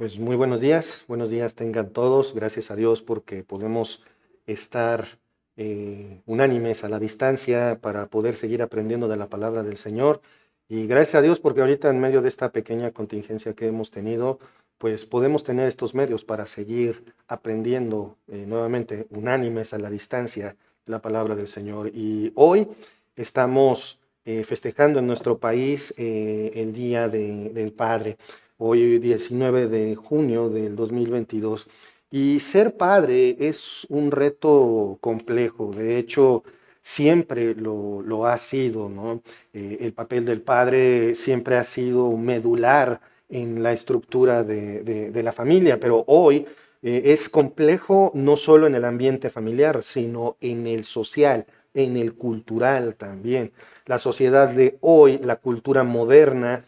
Pues muy buenos días tengan todos. Gracias a Dios porque podemos estar unánimes a la distancia para poder seguir aprendiendo de la palabra del Señor. Y gracias a Dios porque ahorita en medio de esta pequeña contingencia que hemos tenido, pues podemos tener estos medios para seguir aprendiendo nuevamente unánimes a la distancia la palabra del Señor. Y hoy estamos festejando en nuestro país el Día del Padre. Hoy 19 de junio del 2022. Y ser padre es un reto complejo, de hecho siempre lo ha sido, ¿no? El papel del padre siempre ha sido medular en la estructura de la familia, pero hoy es complejo no solo en el ambiente familiar, sino en el social, en el cultural también. La sociedad de hoy, la cultura moderna,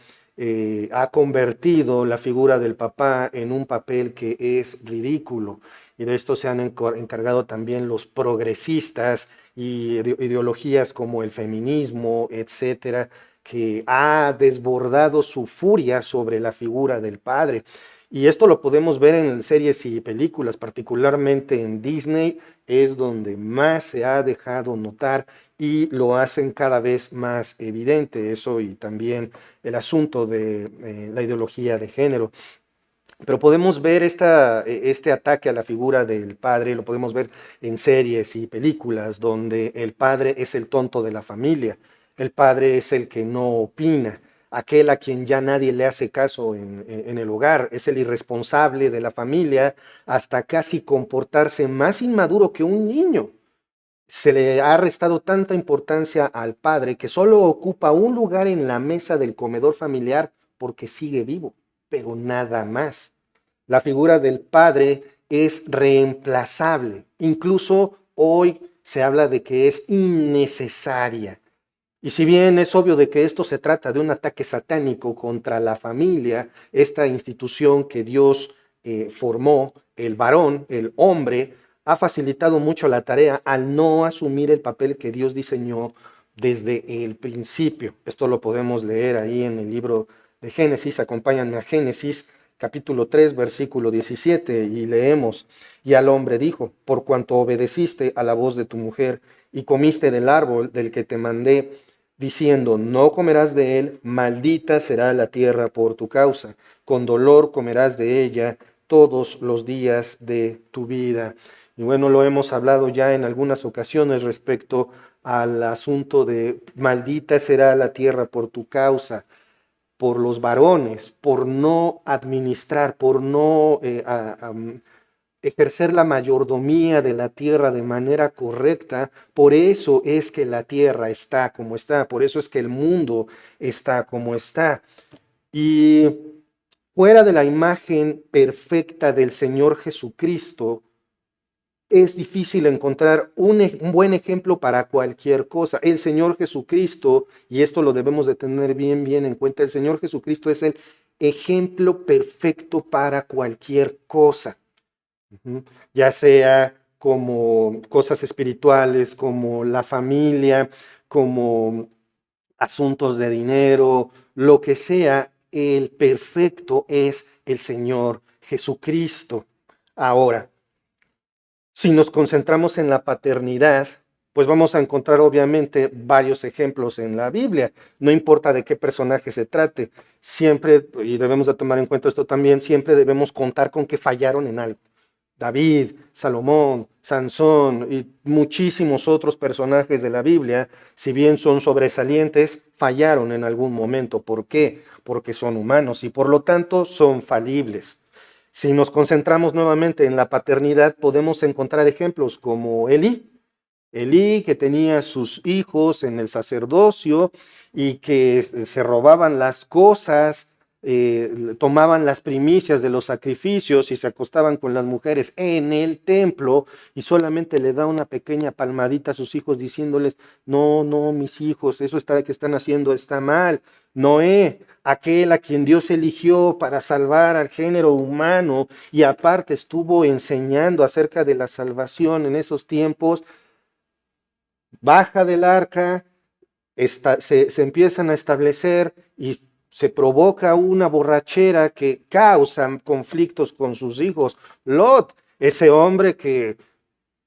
ha convertido la figura del papá en un papel que es ridículo. Y de esto se han encargado también los progresistas y ideologías como el feminismo, etcétera, que ha desbordado su furia sobre la figura del padre. Y esto lo podemos ver en series y películas, particularmente en Disney, es donde más se ha dejado notar y lo hacen cada vez más evidente eso y también el asunto de la ideología de género. Pero podemos ver este ataque a la figura del padre, lo podemos ver en series y películas donde el padre es el tonto de la familia, el padre es el que no opina, aquel a quien ya nadie le hace caso en el hogar, es el irresponsable de la familia hasta casi comportarse más inmaduro que un niño. Se le ha restado tanta importancia al padre que solo ocupa un lugar en la mesa del comedor familiar porque sigue vivo, pero nada más. La figura del padre es reemplazable. Incluso hoy se habla de que es innecesaria. Y si bien es obvio de que esto se trata de un ataque satánico contra la familia, esta institución que Dios formó, el varón, el hombre, ha facilitado mucho la tarea al no asumir el papel que Dios diseñó desde el principio. Esto lo podemos leer ahí en el libro de Génesis. Acompáñenme a Génesis capítulo 3, versículo 17, y leemos: y al hombre dijo, por cuanto obedeciste a la voz de tu mujer y comiste del árbol del que te mandé, diciendo, no comerás de él, maldita será la tierra por tu causa, con dolor comerás de ella todos los días de tu vida. Y bueno, lo hemos hablado ya en algunas ocasiones respecto al asunto de maldita será la tierra por tu causa, por los varones, por no administrar, por no ejercer la mayordomía de la tierra de manera correcta. Por eso es que la tierra está como está, por eso es que el mundo está como está. Y fuera de la imagen perfecta del Señor Jesucristo, es difícil encontrar un buen ejemplo para cualquier cosa. El Señor Jesucristo, y esto lo debemos de tener bien en cuenta, el Señor Jesucristo es el ejemplo perfecto para cualquier cosa. Ya sea como cosas espirituales, como la familia, como asuntos de dinero, lo que sea, el perfecto es el Señor Jesucristo. Ahora, si nos concentramos en la paternidad, pues vamos a encontrar obviamente varios ejemplos en la Biblia. No importa de qué personaje se trate, siempre, y debemos de tomar en cuenta esto también, siempre debemos contar con que fallaron en algo. David, Salomón, Sansón y muchísimos otros personajes de la Biblia, si bien son sobresalientes, fallaron en algún momento. ¿Por qué? Porque son humanos y por lo tanto son falibles. Si nos concentramos nuevamente en la paternidad, podemos encontrar ejemplos como Elí. Elí, que tenía sus hijos en el sacerdocio y que se robaban las cosas, tomaban las primicias de los sacrificios y se acostaban con las mujeres en el templo, y solamente le da una pequeña palmadita a sus hijos diciéndoles, no, no, mis hijos, eso que están haciendo está mal. Noé, aquel a quien Dios eligió para salvar al género humano y aparte estuvo enseñando acerca de la salvación en esos tiempos, baja del arca, se empiezan a establecer y se provoca una borrachera que causa conflictos con sus hijos. Lot, ese hombre que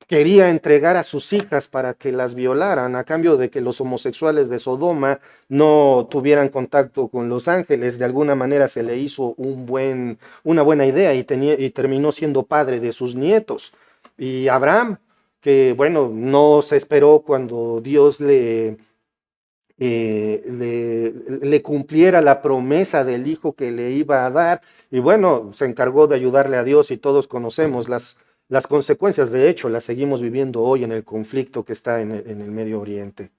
quería entregar a sus hijas para que las violaran a cambio de que los homosexuales de Sodoma no tuvieran contacto con los ángeles, de alguna manera se le hizo una buena idea y terminó siendo padre de sus nietos. Y Abraham, que bueno, no se esperó cuando Dios le cumpliera la promesa del hijo que le iba a dar, y bueno, se encargó de ayudarle a Dios, y todos conocemos las consecuencias. De hecho, las seguimos viviendo hoy en el conflicto que está en el Medio Oriente.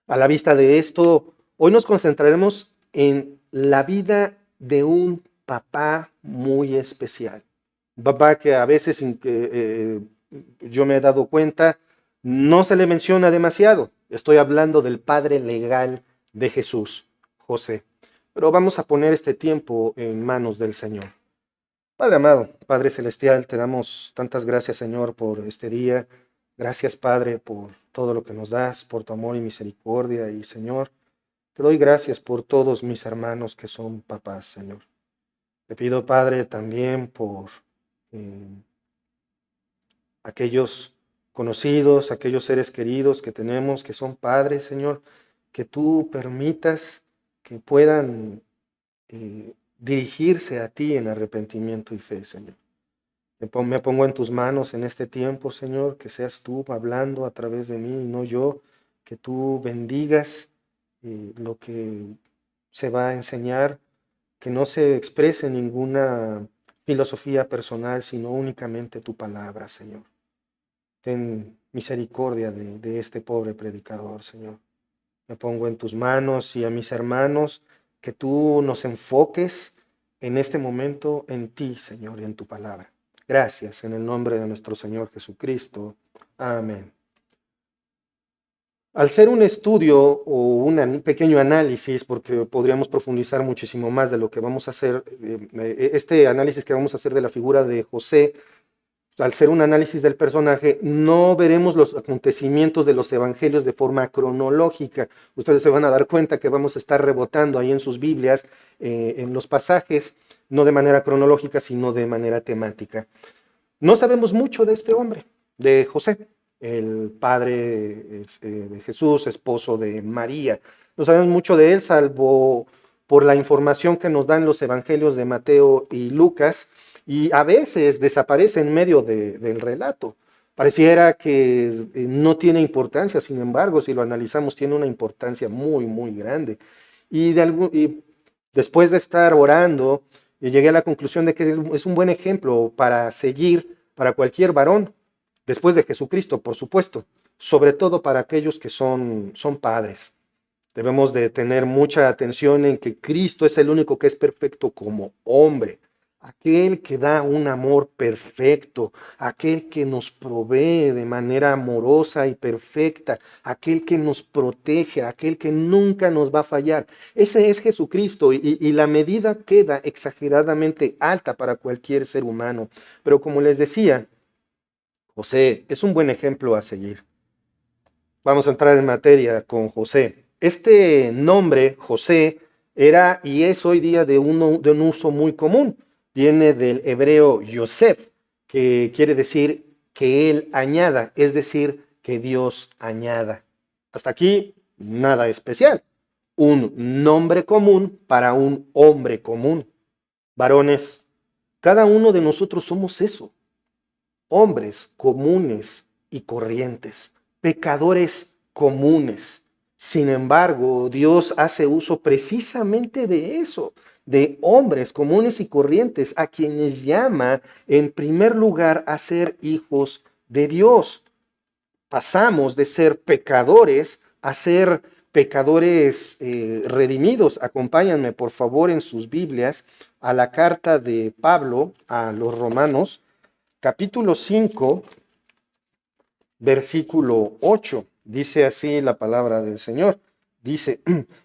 A la vista de esto, hoy nos concentraremos en la vida de un papá muy especial. Un papá que a veces yo me he dado cuenta, no se le menciona demasiado. Estoy hablando del padre legal de Jesús, José. Pero vamos a poner este tiempo en manos del Señor. Padre amado, Padre celestial, te damos tantas gracias, Señor, por este día. Gracias, Padre, por todo lo que nos das, por tu amor y misericordia. Y, Señor, te doy gracias por todos mis hermanos que son papás, Señor. Te pido, Padre, también por eh, aquellos conocidos, aquellos seres queridos que tenemos que son padres, Señor, que tú permitas que puedan dirigirse a ti en arrepentimiento y fe, Señor. Me pongo en tus manos en este tiempo, Señor, que seas tú hablando a través de mí y no yo, que tú bendigas lo que se va a enseñar, que no se exprese ninguna filosofía personal, sino únicamente tu palabra, Señor. Ten misericordia de este pobre predicador, Señor. Me pongo en tus manos y a mis hermanos, que tú nos enfoques en este momento en ti, Señor, y en tu palabra. Gracias en el nombre de nuestro Señor Jesucristo. Amén. Al ser un estudio o un pequeño análisis, porque podríamos profundizar muchísimo más de lo que vamos a hacer, este análisis que vamos a hacer de la figura de José, al ser un análisis del personaje, no veremos los acontecimientos de los evangelios de forma cronológica. Ustedes se van a dar cuenta que vamos a estar rebotando ahí en sus Biblias, en los pasajes, no de manera cronológica, sino de manera temática. No sabemos mucho de este hombre, de José, el padre de Jesús, esposo de María. No sabemos mucho de él, salvo por la información que nos dan los evangelios de Mateo y Lucas, y a veces desaparece en medio del relato. Pareciera que no tiene importancia, sin embargo, si lo analizamos, tiene una importancia muy, muy grande. Y después de estar orando, llegué a la conclusión de que es un buen ejemplo para seguir para cualquier varón, después de Jesucristo, por supuesto, sobre todo para aquellos que son padres. Debemos de tener mucha atención en que Cristo es el único que es perfecto como hombre, aquel que da un amor perfecto, aquel que nos provee de manera amorosa y perfecta, aquel que nos protege, aquel que nunca nos va a fallar. Ese es Jesucristo, y la medida queda exageradamente alta para cualquier ser humano. Pero como les decía, José es un buen ejemplo a seguir. Vamos a entrar en materia con José. Este nombre, José, era y es hoy día de un uso muy común. Viene del hebreo Yosef, que quiere decir que él añada, es decir, que Dios añada. Hasta aquí, nada especial. Un nombre común para un hombre común. Varones, cada uno de nosotros somos eso. Hombres comunes y corrientes, pecadores comunes. Sin embargo, Dios hace uso precisamente de eso, de hombres comunes y corrientes, a quienes llama en primer lugar a ser hijos de Dios. Pasamos de ser pecadores a ser pecadores redimidos. Acompáñenme, por favor, en sus Biblias a la carta de Pablo a los Romanos, capítulo 5, versículo 8. Dice así la palabra del Señor. Dice,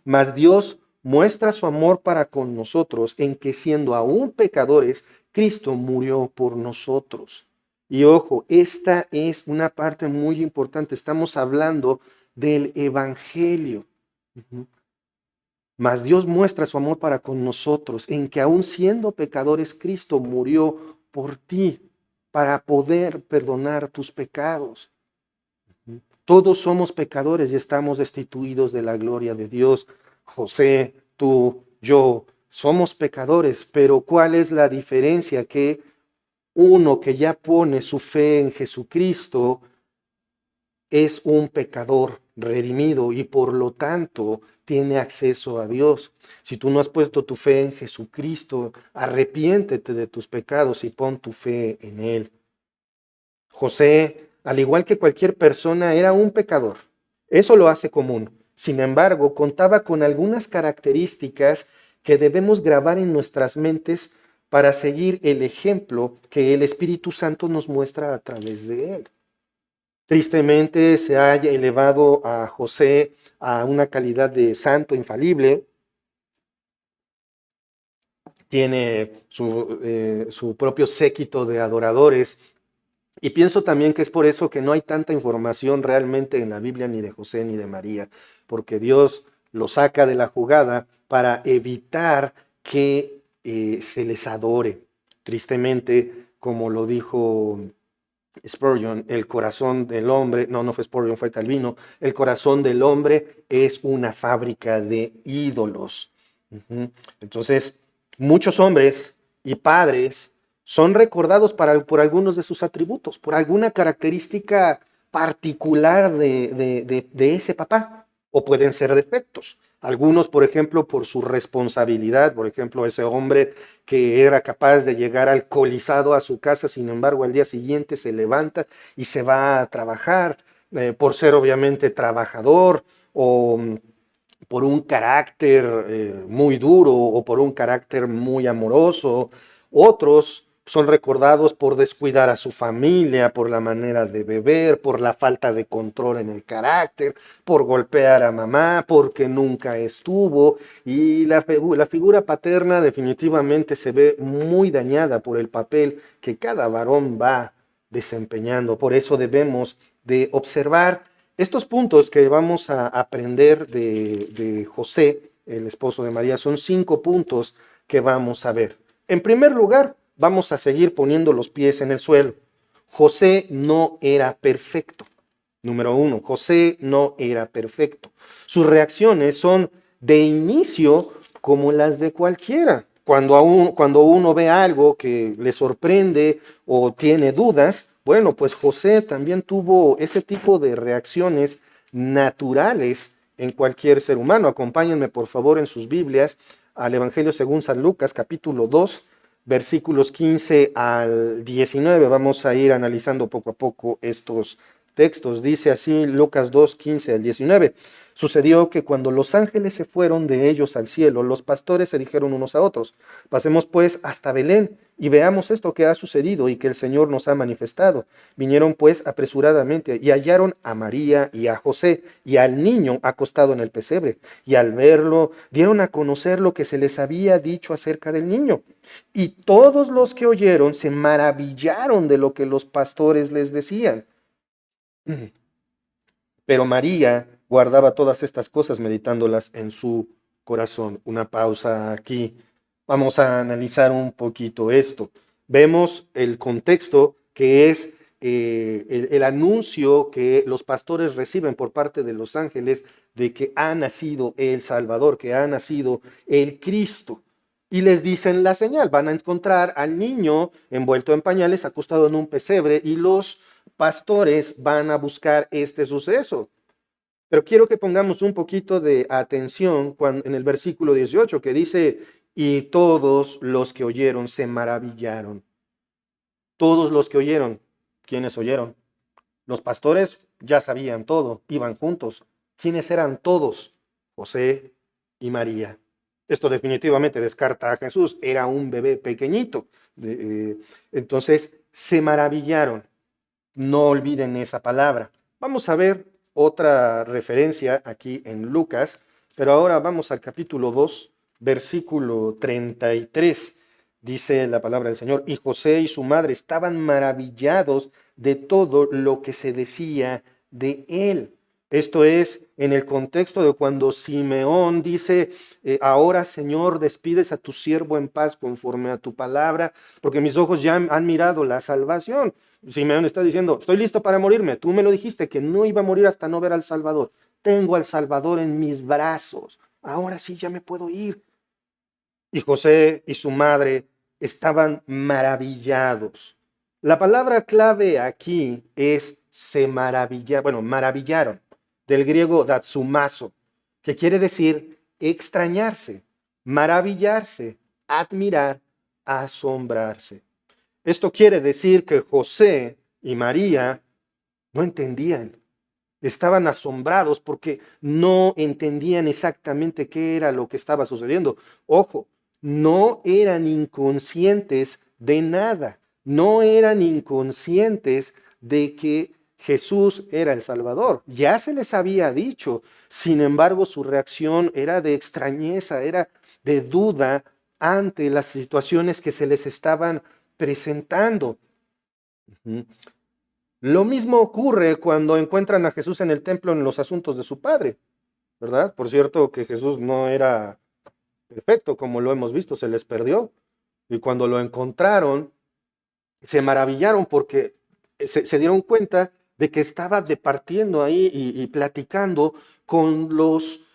mas Dios muestra su amor para con nosotros en que siendo aún pecadores, Cristo murió por nosotros. Y ojo, esta es una parte muy importante. Estamos hablando del Evangelio. Mas Dios muestra su amor para con nosotros, en que aun siendo pecadores, Cristo murió por ti, para poder perdonar tus pecados. Todos somos pecadores y estamos destituidos de la gloria de Dios. José, tú, yo, somos pecadores, pero ¿cuál es la diferencia? Que uno que ya pone su fe en Jesucristo es un pecador redimido y por lo tanto tiene acceso a Dios. Si tú no has puesto tu fe en Jesucristo, arrepiéntete de tus pecados y pon tu fe en Él. José, al igual que cualquier persona, era un pecador. Eso lo hace común. Sin embargo, contaba con algunas características que debemos grabar en nuestras mentes para seguir el ejemplo que el Espíritu Santo nos muestra a través de él. Tristemente se ha elevado a José a una calidad de santo infalible. Tiene su propio séquito de adoradores. Y pienso también que es por eso que no hay tanta información realmente en la Biblia ni de José ni de María, porque Dios lo saca de la jugada para evitar que se les adore. Tristemente, como lo dijo Spurgeon, el corazón del hombre, no fue Spurgeon, fue Calvino, el corazón del hombre es una fábrica de ídolos. Entonces, muchos hombres y padres son recordados por algunos de sus atributos, por alguna característica particular de ese papá, o pueden ser defectos. Algunos, por ejemplo, por su responsabilidad, por ejemplo, ese hombre que era capaz de llegar alcoholizado a su casa, sin embargo, al día siguiente se levanta y se va a trabajar, por ser obviamente trabajador, o por un carácter muy duro o por un carácter muy amoroso. Otros son recordados por descuidar a su familia, por la manera de beber, por la falta de control en el carácter, por golpear a mamá, porque nunca estuvo. Y la figura paterna definitivamente se ve muy dañada por el papel que cada varón va desempeñando. Por eso debemos de observar estos puntos que vamos a aprender de José, el esposo de María. Son 5 puntos que vamos a ver. En primer lugar, vamos a seguir poniendo los pies en el suelo. José no era perfecto. Número 1, José no era perfecto. Sus reacciones son de inicio como las de cualquiera. Cuando uno ve algo que le sorprende o tiene dudas, bueno, pues José también tuvo ese tipo de reacciones naturales en cualquier ser humano. Acompáñenme por favor en sus Biblias al Evangelio según San Lucas, capítulo 2, versículos 15 al 19. Vamos a ir analizando poco a poco estos textos. Dice así Lucas 2, 15 al 19. Sucedió que cuando los ángeles se fueron de ellos al cielo, los pastores se dijeron unos a otros: pasemos pues hasta Belén y veamos esto que ha sucedido y que el Señor nos ha manifestado. Vinieron pues apresuradamente y hallaron a María y a José y al niño acostado en el pesebre. Y al verlo, dieron a conocer lo que se les había dicho acerca del niño. Y todos los que oyeron se maravillaron de lo que los pastores les decían. Pero María guardaba todas estas cosas meditándolas en su corazón. Una pausa aquí. Vamos a analizar un poquito esto. Vemos el contexto que es el anuncio que los pastores reciben por parte de los ángeles de que ha nacido el Salvador, que ha nacido el Cristo. Y les dicen la señal: van a encontrar al niño envuelto en pañales, acostado en un pesebre, y los pastores van a buscar este suceso. Pero quiero que pongamos un poquito de atención en el versículo 18 que dice: y todos los que oyeron se maravillaron. Todos los que oyeron. ¿Quiénes oyeron? Los pastores ya sabían todo, iban juntos. ¿Quiénes eran todos? José y María. Esto definitivamente descarta a Jesús, era un bebé pequeñito. Entonces se maravillaron. No olviden esa palabra. Vamos a ver otra referencia aquí en Lucas, pero ahora vamos al capítulo 2, versículo 33. Dice la palabra del Señor: y José y su madre estaban maravillados de todo lo que se decía de él. Esto es en el contexto de cuando Simeón dice, ahora Señor, despides a tu siervo en paz conforme a tu palabra, porque mis ojos ya han mirado la salvación. Simeón está diciendo, estoy listo para morirme. Tú me lo dijiste, que no iba a morir hasta no ver al Salvador. Tengo al Salvador en mis brazos. Ahora sí ya me puedo ir. Y José y su madre estaban maravillados. La palabra clave aquí es se maravillaron, bueno, maravillaron, del griego datsumazo, que quiere decir extrañarse, maravillarse, admirar, asombrarse. Esto quiere decir que José y María no entendían, estaban asombrados porque no entendían exactamente qué era lo que estaba sucediendo. Ojo, no eran inconscientes de nada, no eran inconscientes de que Jesús era el Salvador. Ya se les había dicho, sin embargo su reacción era de extrañeza, era de duda ante las situaciones que se les estaban presentando. Lo mismo ocurre cuando encuentran a Jesús en el templo en los asuntos de su padre, ¿verdad? Por cierto que Jesús no era perfecto, como lo hemos visto, se les perdió. Y cuando lo encontraron, se maravillaron porque se dieron cuenta de que estaba departiendo ahí y platicando con los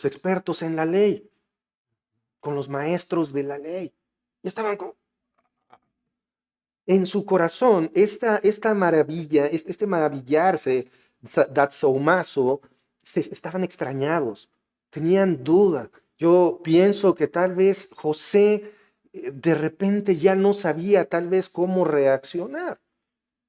expertos en la ley, con los maestros de la ley. Y estaban en su corazón, esta maravilla, este maravillarse, datsoumazo, estaban extrañados, tenían duda. Yo pienso que tal vez José de repente ya no sabía tal vez cómo reaccionar.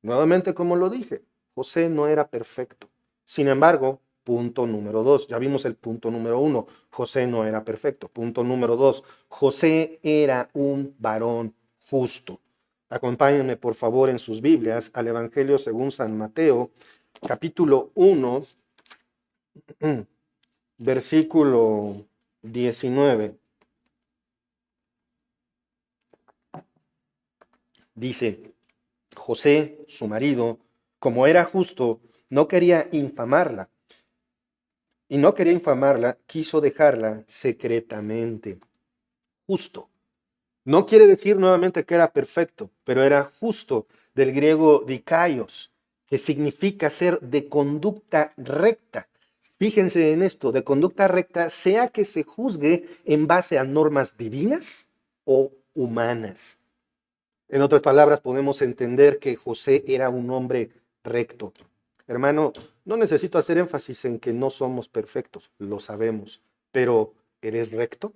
Nuevamente, como lo dije, José no era perfecto. Sin embargo, punto número dos, ya vimos el punto número uno, José no era perfecto. Punto número dos, José era un varón justo. Acompáñenme por favor en sus Biblias al Evangelio según San Mateo, capítulo 1, versículo 19. Dice, José, su marido, como era justo, no quería infamarla. Y no quería infamarla, quiso dejarla secretamente. Justo. No quiere decir nuevamente que era perfecto, pero era justo, del griego dikaios, que significa ser de conducta recta. Fíjense en esto, de conducta recta, sea que se juzgue en base a normas divinas o humanas. En otras palabras, podemos entender que José era un hombre recto. Hermano, no necesito hacer énfasis en que no somos perfectos, lo sabemos, pero ¿eres recto?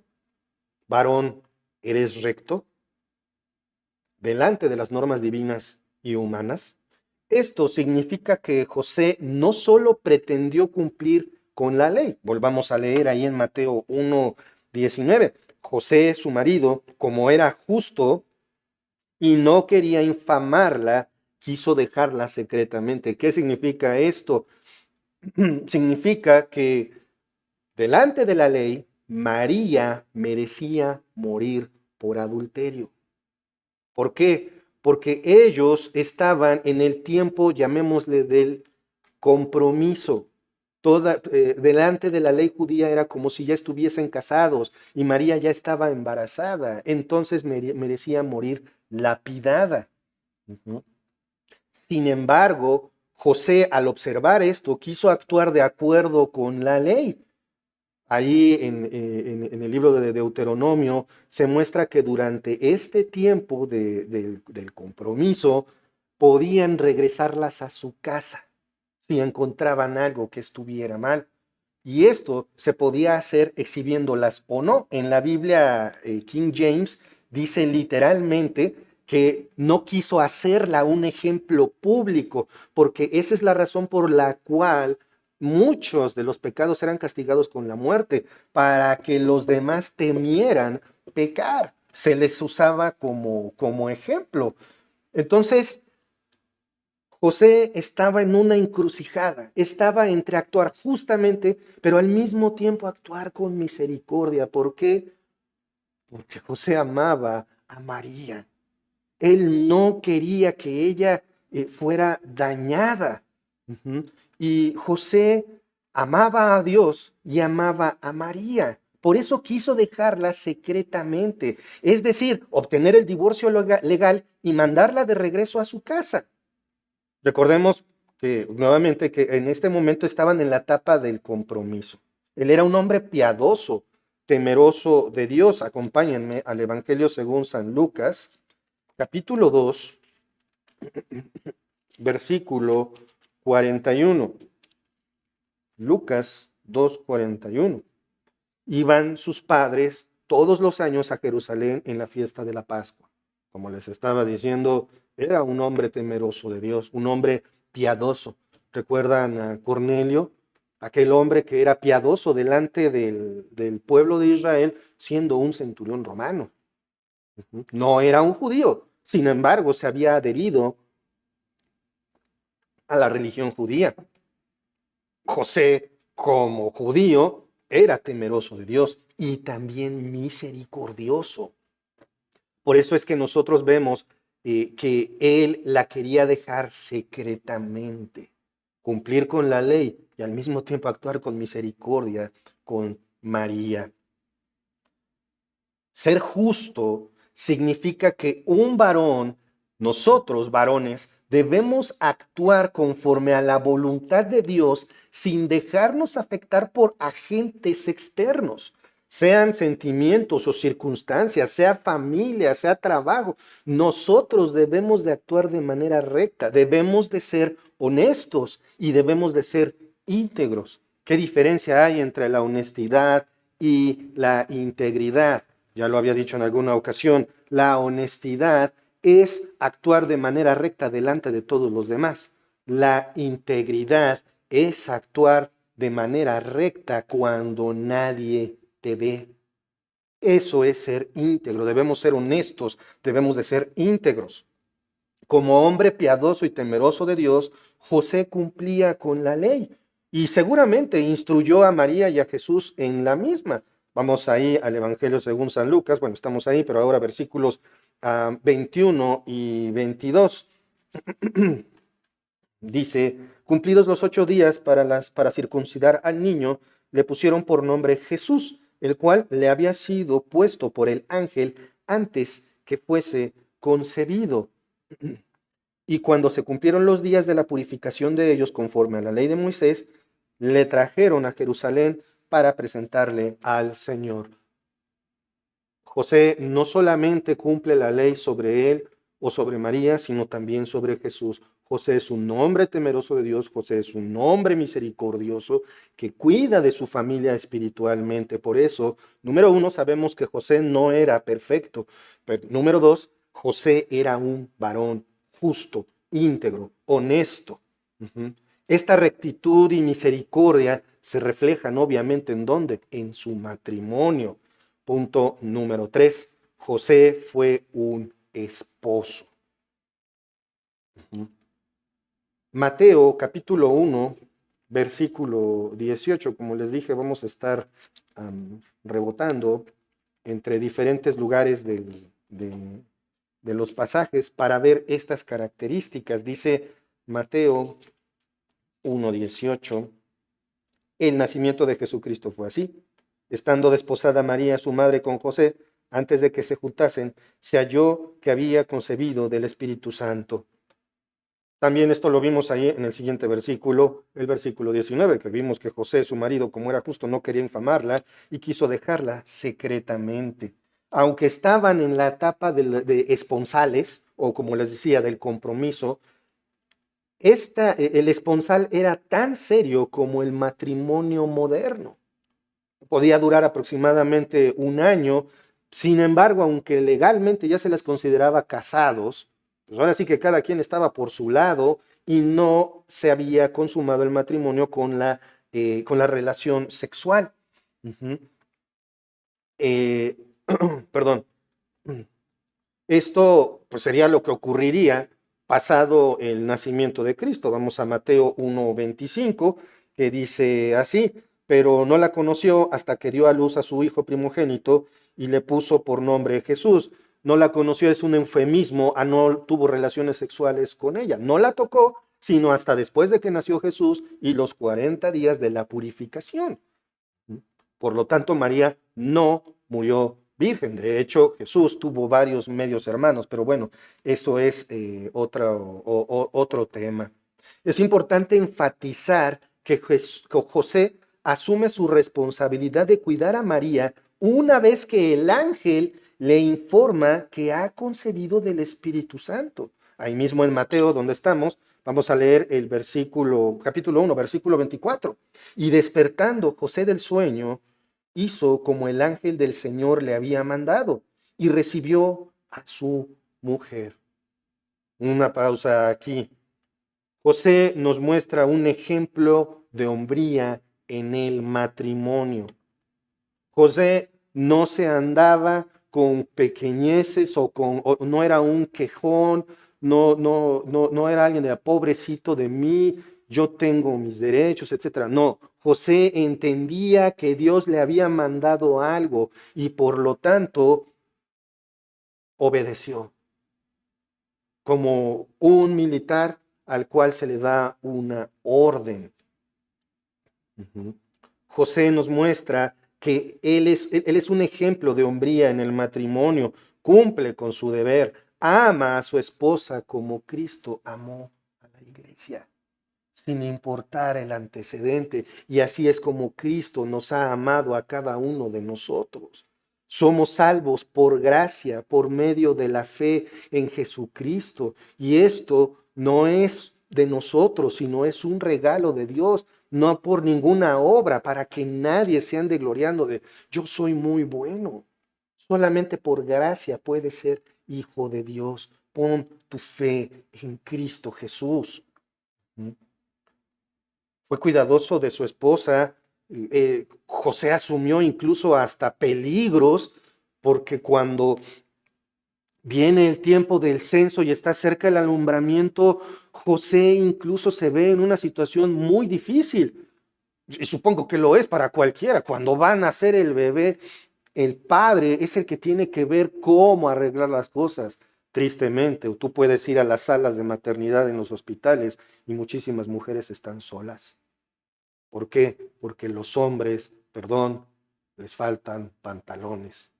Varón, ¿eres recto? Delante de las normas divinas y humanas. Esto significa que José no solo pretendió cumplir con la ley, volvamos a leer ahí en Mateo 1:19, José, su marido, como era justo y no quería infamarla, quiso dejarla secretamente. ¿Qué significa esto? Significa que delante de la ley, María merecía morir por adulterio. ¿Por qué? Porque ellos estaban en el tiempo, llamémosle, del compromiso. Delante de la ley judía era como si ya estuviesen casados y María ya estaba embarazada, entonces merecía morir lapidada. Uh-huh. Sin embargo, José, al observar esto, quiso actuar de acuerdo con la ley. Ahí en el libro de Deuteronomio se muestra que durante este tiempo del compromiso podían regresarlas a su casa si encontraban algo que estuviera mal. Y esto se podía hacer exhibiéndolas o no. En la Biblia King James dice literalmente que no quiso hacerla un ejemplo público, porque esa es la razón por la cual muchos de los pecados eran castigados con la muerte, para que los demás temieran pecar. Se les usaba como ejemplo. Entonces, José estaba en una encrucijada, estaba entre actuar justamente, pero al mismo tiempo actuar con misericordia. ¿Por qué? Porque José amaba a María. Él no quería que ella fuera dañada. Uh-huh. Y José amaba a Dios y amaba a María. Por eso quiso dejarla secretamente, es decir, obtener el divorcio legal y mandarla de regreso a su casa. Recordemos que nuevamente que en este momento estaban en la etapa del compromiso. Él era un hombre piadoso, temeroso de Dios. Acompáñenme al Evangelio según San Lucas, capítulo 2, versículo 41. Lucas 2:41. Iban sus padres todos los años a Jerusalén en la fiesta de la Pascua. Como les estaba diciendo, era un hombre temeroso de Dios, un hombre piadoso. ¿Recuerdan a Cornelio? Aquel hombre que era piadoso delante del pueblo de Israel, siendo un centurión romano. No era un judío, sin embargo, se había adherido a la religión judía. José, como judío, era temeroso de Dios y también misericordioso. Por eso es que nosotros vemos que él la quería dejar secretamente, cumplir con la ley y al mismo tiempo actuar con misericordia con María. Ser justo significa que un varón, nosotros varones, debemos actuar conforme a la voluntad de Dios sin dejarnos afectar por agentes externos, sean sentimientos o circunstancias, sea familia, sea trabajo. Nosotros debemos de actuar de manera recta, debemos de ser honestos y debemos de ser íntegros. ¿Qué diferencia hay entre la honestidad y la integridad? Ya lo había dicho en alguna ocasión, la honestidad es actuar de manera recta delante de todos los demás. La integridad es actuar de manera recta cuando nadie te ve. Eso es ser íntegro. Debemos ser honestos, debemos de ser íntegros. Como hombre piadoso y temeroso de Dios, José cumplía con la ley y seguramente instruyó a María y a Jesús en la misma. Vamos ahí al Evangelio según San Lucas. Bueno, estamos ahí, pero ahora versículos 21 y 22. Dice, cumplidos los 8 días para circuncidar al niño, le pusieron por nombre Jesús, el cual le había sido puesto por el ángel antes que fuese concebido. Y cuando se cumplieron los días de la purificación de ellos conforme a la ley de Moisés, le trajeron a Jerusalén para presentarle al Señor. José no solamente cumple la ley sobre él o sobre María, sino también sobre Jesús. José es un hombre temeroso de Dios, José es un hombre misericordioso que cuida de su familia espiritualmente. Por eso, número uno, sabemos que José no era perfecto. Pero, número dos, José era un varón justo, íntegro, honesto. Esta rectitud y misericordia se reflejan obviamente en dónde? En su matrimonio. Punto número 3. José fue un esposo. Mateo capítulo 1, versículo 18. Como les dije, vamos a estar rebotando entre diferentes lugares de los pasajes para ver estas características. Dice Mateo 1:18, el nacimiento de Jesucristo fue así. Estando desposada María, su madre, con José, antes de que se juntasen, se halló que había concebido del Espíritu Santo. También esto lo vimos ahí en el siguiente versículo, el versículo 19, que vimos que José, su marido, como era justo, no quería infamarla y quiso dejarla secretamente. Aunque estaban en la etapa de esponsales, o como les decía, del compromiso, el esponsal era tan serio como el matrimonio moderno. Podía durar aproximadamente un año. Sin embargo, aunque legalmente ya se les consideraba casados, pues ahora sí que cada quien estaba por su lado y no se había consumado el matrimonio con la relación sexual. Perdón. Esto pues, sería lo que ocurriría pasado el nacimiento de Cristo. Vamos a Mateo 1:25, que dice así, pero no la conoció hasta que dio a luz a su hijo primogénito y le puso por nombre Jesús. No la conoció es un eufemismo, no tuvo relaciones sexuales con ella. No la tocó, sino hasta después de que nació Jesús y los 40 días de la purificación. Por lo tanto, María no murió virgen. De hecho, Jesús tuvo varios medios hermanos, pero bueno, eso es otro tema. Es importante enfatizar que José asume su responsabilidad de cuidar a María una vez que el ángel le informa que ha concebido del Espíritu Santo. Ahí mismo en Mateo, donde estamos, vamos a leer el versículo, capítulo 1, versículo 24. Y despertando José del sueño, hizo como el ángel del Señor le había mandado y recibió a su mujer. Una pausa aquí. José nos muestra un ejemplo de hombría en el matrimonio. José no se andaba con pequeñeces o no era un quejón, no era alguien de pobrecito de mí, yo tengo mis derechos, etcétera. No, José entendía que Dios le había mandado algo y por lo tanto obedeció como un militar al cual se le da una orden. José nos muestra que él es un ejemplo de hombría en el matrimonio, cumple con su deber, ama a su esposa como Cristo amó a la iglesia, sin importar el antecedente. Y así es como Cristo nos ha amado a cada uno de nosotros. Somos salvos por gracia, por medio de la fe en Jesucristo. Y esto no es de nosotros, sino es un regalo de Dios, no por ninguna obra, para que nadie se ande gloriando de yo soy muy bueno. Solamente por gracia puedes ser hijo de Dios. Pon tu fe en Cristo Jesús. Fue cuidadoso de su esposa. José asumió incluso hasta peligros, porque cuando viene el tiempo del censo y está cerca el alumbramiento, José incluso se ve en una situación muy difícil. Y supongo que lo es para cualquiera. Cuando va a nacer el bebé, el padre es el que tiene que ver cómo arreglar las cosas. Tristemente, tú puedes ir a las salas de maternidad en los hospitales y muchísimas mujeres están solas. ¿Por qué? Porque los hombres, perdón, les faltan pantalones,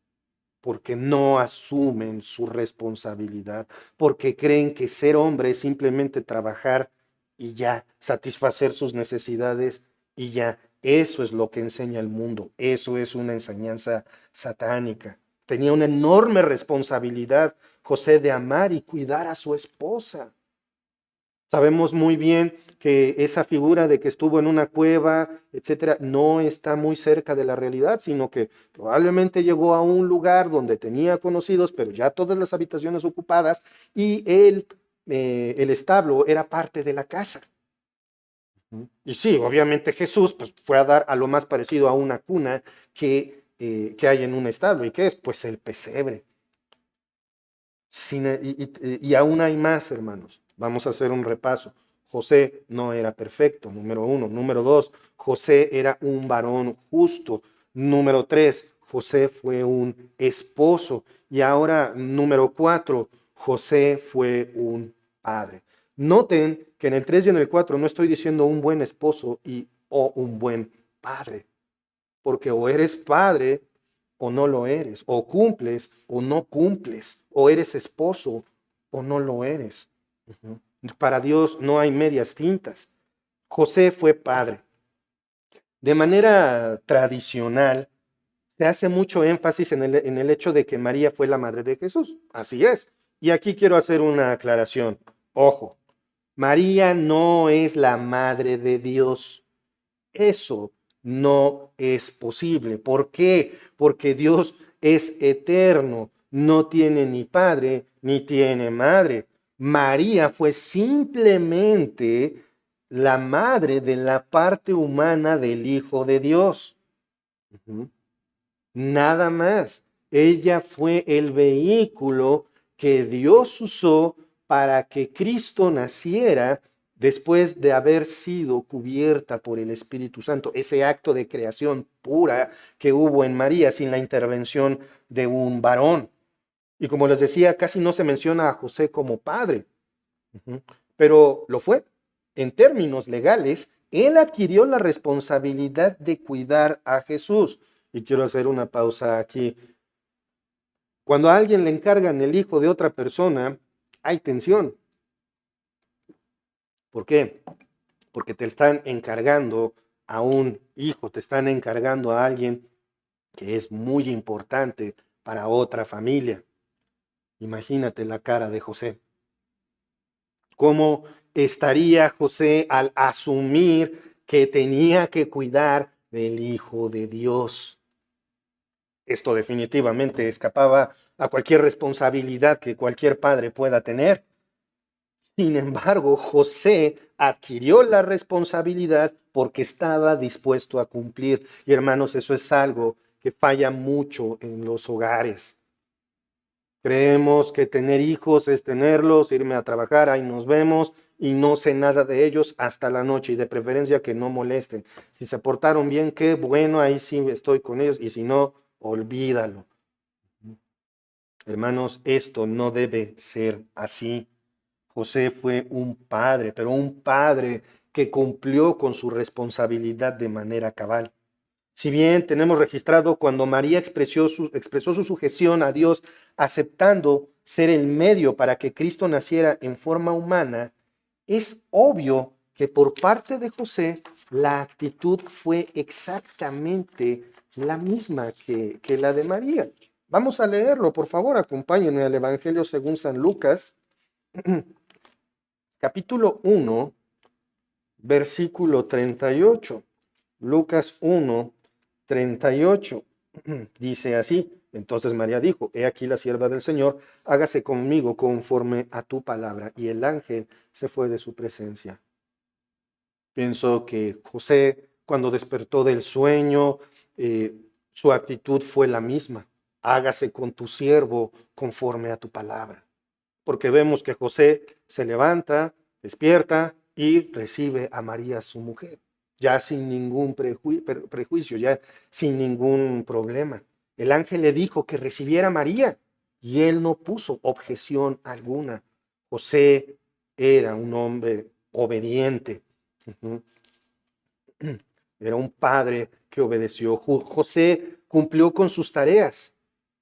porque no asumen su responsabilidad, porque creen que ser hombre es simplemente trabajar y ya, satisfacer sus necesidades y ya. Eso es lo que enseña el mundo, eso es una enseñanza satánica. Tenía una enorme responsabilidad José de amar y cuidar a su esposa. Sabemos muy bien que esa figura de que estuvo en una cueva, etcétera, no está muy cerca de la realidad, sino que probablemente llegó a un lugar donde tenía conocidos, pero ya todas las habitaciones ocupadas y el establo era parte de la casa. Y sí, obviamente Jesús pues, fue a dar a lo más parecido a una cuna que hay en un establo. ¿Y qué es? Pues el pesebre. Y aún hay más, hermanos. Vamos a hacer un repaso. José no era perfecto, número uno. Número dos, José era un varón justo. Número tres, José fue un esposo. Y ahora, número cuatro, José fue un padre. Noten que en el 3 y en el 4 no estoy diciendo un buen esposo o un buen padre. Porque o eres padre o no lo eres, o cumples o no cumples, o eres esposo o no lo eres. Para Dios no hay medias tintas. José fue padre. De manera tradicional, se hace mucho énfasis en el hecho de que María fue la madre de Jesús. Así es. Y aquí quiero hacer una aclaración. Ojo, María no es la madre de Dios. Eso no es posible. ¿Por qué? Porque Dios es eterno, no tiene ni padre ni tiene madre. María fue simplemente la madre de la parte humana del Hijo de Dios. Nada más. Ella fue el vehículo que Dios usó para que Cristo naciera después de haber sido cubierta por el Espíritu Santo. Ese acto de creación pura que hubo en María sin la intervención de un varón. Y como les decía, casi no se menciona a José como padre, pero lo fue. en términos legales, él adquirió la responsabilidad de cuidar a Jesús. Y quiero hacer una pausa aquí. Cuando a alguien le encargan el hijo de otra persona, hay tensión. ¿Por qué? Porque te están encargando a un hijo, te están encargando a alguien que es muy importante para otra familia. Imagínate la cara de José. ¿Cómo estaría José al asumir que tenía que cuidar del Hijo de Dios? Esto definitivamente escapaba a cualquier responsabilidad que cualquier padre pueda tener. Sin embargo, José adquirió la responsabilidad porque estaba dispuesto a cumplir. Y hermanos, eso es algo que falla mucho en los hogares. Creemos que tener hijos es tenerlos, irme a trabajar, ahí nos vemos y no sé nada de ellos hasta la noche y de preferencia que no molesten. Si se portaron bien, qué bueno, ahí sí estoy con ellos y si no, olvídalo. Hermanos, esto no debe ser así. José fue un padre, pero un padre que cumplió con su responsabilidad de manera cabal. Si bien tenemos registrado cuando María expresó su sujeción a Dios, aceptando ser el medio para que Cristo naciera en forma humana, es obvio que por parte de José la actitud fue exactamente la misma que la de María. Vamos a leerlo, por favor, acompáñenme al Evangelio según San Lucas, capítulo 1, versículo 38. Lucas 1, 38. Dice así: entonces María dijo: he aquí la sierva del Señor, hágase conmigo conforme a tu palabra. Y el ángel se fue de su presencia. Pienso que José, cuando despertó del sueño, su actitud fue la misma: hágase con tu siervo conforme a tu palabra. Porque vemos que José se levanta, despierta y recibe a María, su mujer, ya sin ningún prejuicio, ya sin ningún problema. El ángel le dijo que recibiera a María y él no puso objeción alguna. José era un hombre obediente. Era un padre que obedeció. José cumplió con sus tareas,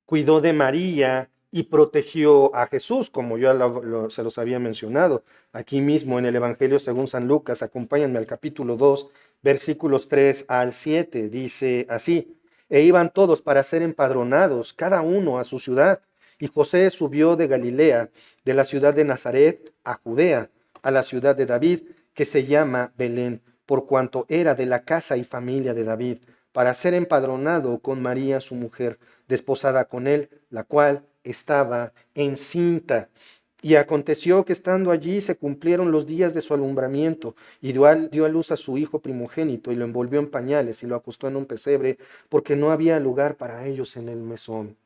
cuidó de María y protegió a Jesús, como yo se los había mencionado. Aquí mismo en el Evangelio según San Lucas, acompáñenme al capítulo 2, versículos 3 al 7, dice así: e iban todos para ser empadronados, cada uno a su ciudad. Y José subió de Galilea, de la ciudad de Nazaret, a Judea, a la ciudad de David, que se llama Belén, por cuanto era de la casa y familia de David, para ser empadronado con María su mujer, desposada con él, la cual estaba encinta. Y aconteció que estando allí se cumplieron los días de su alumbramiento, y dio a luz a su hijo primogénito, y lo envolvió en pañales, y lo acostó en un pesebre, porque no había lugar para ellos en el mesón.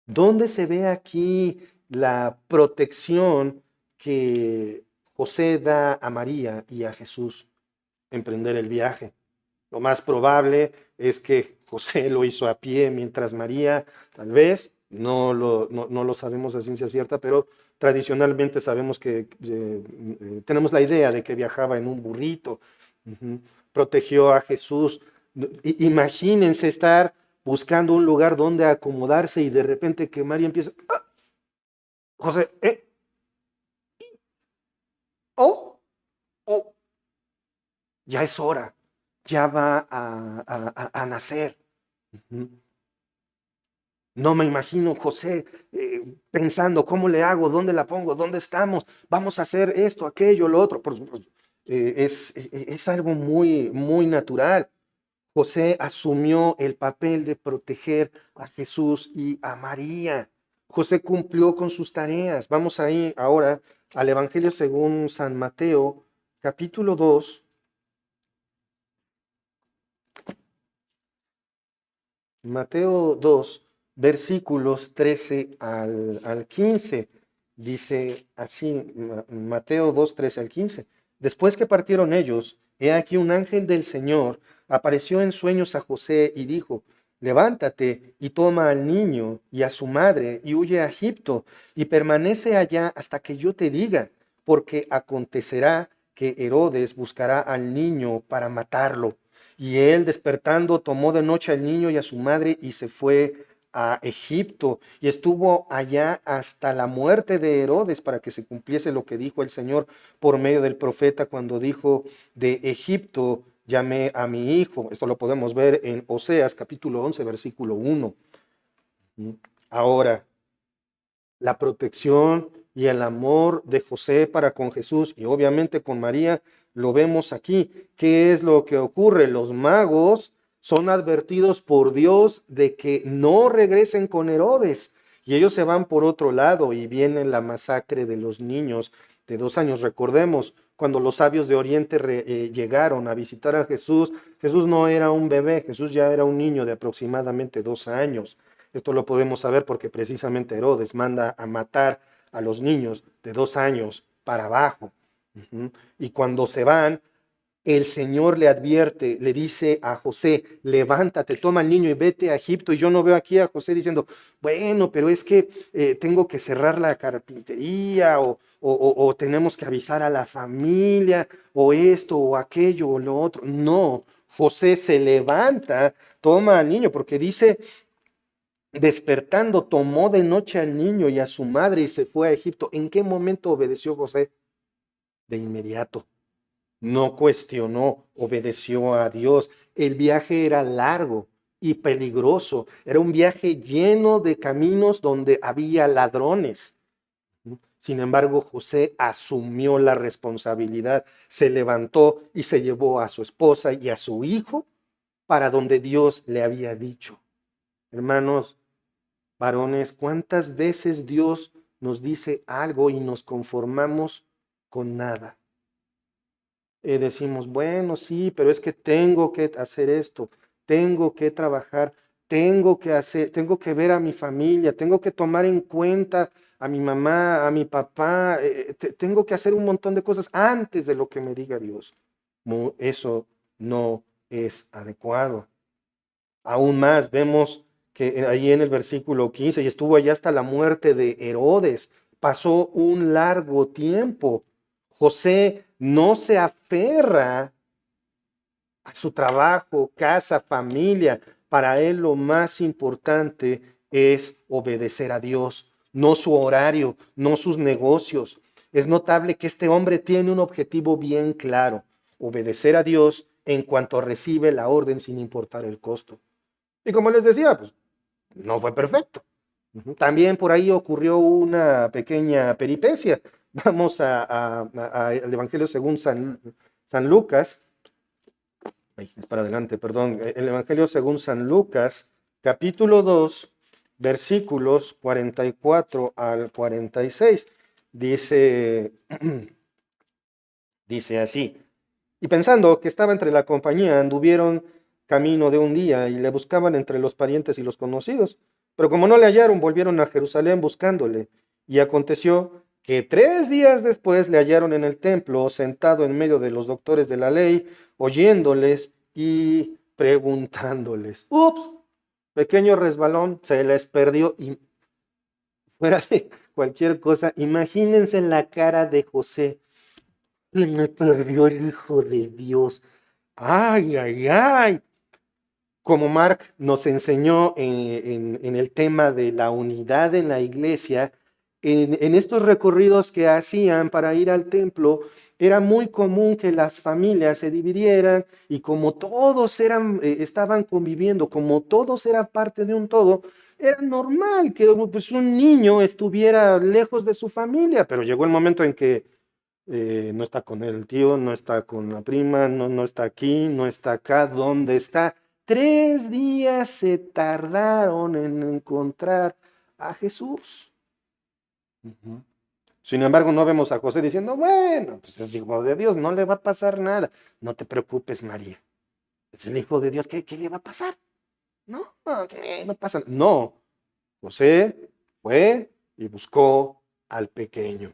¿Dónde se ve aquí la protección que José da a María y a Jesús? Emprender el viaje. Lo más probable es que José lo hizo a pie, mientras María, tal vez, no lo sabemos a ciencia cierta, pero tradicionalmente sabemos que tenemos la idea de que viajaba en un burrito. Protegió a Jesús. Imagínense estar buscando un lugar donde acomodarse y de repente que María empieza: ¡ah! José, oh, oh, ya es hora, ya va a nacer. No me imagino José pensando: ¿cómo le hago? ¿Dónde la pongo? ¿Dónde estamos? Vamos a hacer esto, aquello, lo otro. Es algo muy, muy natural. José asumió el papel de proteger a Jesús y a María. José cumplió con sus tareas. Vamos ahí ahora al Evangelio según San Mateo, capítulo 2. Mateo 2, versículos 13 al 15. Dice así, Mateo 2, 13 al 15. Después que partieron ellos, he aquí un ángel del Señor apareció en sueños a José y dijo: levántate y toma al niño y a su madre y huye a Egipto y permanece allá hasta que yo te diga, porque acontecerá que Herodes buscará al niño para matarlo. Y él, despertando, tomó de noche al niño y a su madre y se fue a Egipto, y estuvo allá hasta la muerte de Herodes, para que se cumpliese lo que dijo el Señor por medio del profeta cuando dijo: de Egipto llamé a mi hijo. Esto lo podemos ver en Oseas capítulo 11 versículo 1. Ahora, la protección y el amor de José para con Jesús y obviamente con María lo vemos aquí. ¿Qué es lo que ocurre? Los magos son advertidos por Dios de que no regresen con Herodes, y ellos se van por otro lado y viene la masacre de los niños de 2 años. Recordemos, cuando los sabios de Oriente llegaron a visitar a Jesús, Jesús no era un bebé, Jesús ya era un niño de aproximadamente 2 años. Esto lo podemos saber porque precisamente Herodes manda a matar a los niños de 2 años para abajo. Y cuando se van, el Señor le advierte, le dice a José: levántate, toma al niño y vete a Egipto. Y yo no veo aquí a José diciendo: bueno, pero es que tengo que cerrar la carpintería, o tenemos que avisar a la familia, o esto, o aquello, o lo otro. No, José se levanta, toma al niño, porque dice: despertando, tomó de noche al niño y a su madre y se fue a Egipto. ¿En qué momento obedeció José? De inmediato. No cuestionó, obedeció a Dios. El viaje era largo y peligroso. Era un viaje lleno de caminos donde había ladrones. Sin embargo, José asumió la responsabilidad, se levantó y se llevó a su esposa y a su hijo para donde Dios le había dicho. Hermanos, varones, ¿cuántas veces Dios nos dice algo y nos conformamos con nada? Decimos: bueno, sí, pero es que tengo que hacer esto, tengo que trabajar, tengo que ver a mi familia, tengo que tomar en cuenta a mi mamá, a mi papá, tengo que hacer un montón de cosas antes de lo que me diga Dios. Eso no es adecuado. Aún más, vemos que ahí en el versículo 15, y estuvo allá hasta la muerte de Herodes. Pasó un largo tiempo. José no se aferra a su trabajo, casa, familia. Para él lo más importante es obedecer a Dios, no su horario, no sus negocios. Es notable que este hombre tiene un objetivo bien claro: obedecer a Dios en cuanto recibe la orden sin importar el costo. Y como les decía, pues no fue perfecto. También por ahí ocurrió una pequeña peripecia. Vamos al Evangelio según San Lucas. Para adelante, perdón. El Evangelio según San Lucas, capítulo 2, versículos 44 al 46. Dice, dice así: y pensando que estaba entre la compañía, anduvieron camino de un día y le buscaban entre los parientes y los conocidos. Pero como no le hallaron, volvieron a Jerusalén buscándole. Y aconteció que 3 días después le hallaron en el templo, sentado en medio de los doctores de la ley, oyéndoles y preguntándoles. Ups, pequeño resbalón, se les perdió. Y fuera de cualquier cosa, imagínense la cara de José. Me perdió el Hijo de Dios. Ay, ay, ay. Como Mark nos enseñó en el tema de la unidad en la iglesia, en estos recorridos que hacían para ir al templo, era muy común que las familias se dividieran, y como todos estaban conviviendo, como todos eran parte de un todo, era normal que pues, un niño estuviera lejos de su familia. Pero llegó el momento en que no está con el tío, no está con la prima, no está aquí, no está acá. ¿Dónde está? 3 días se tardaron en encontrar a Jesús. Sin embargo, no vemos a José diciendo: bueno, pues es hijo de Dios, no le va a pasar nada. No te preocupes, María. Es el Hijo de Dios, ¿qué le va a pasar? No, no pasa. No, José fue y buscó al pequeño.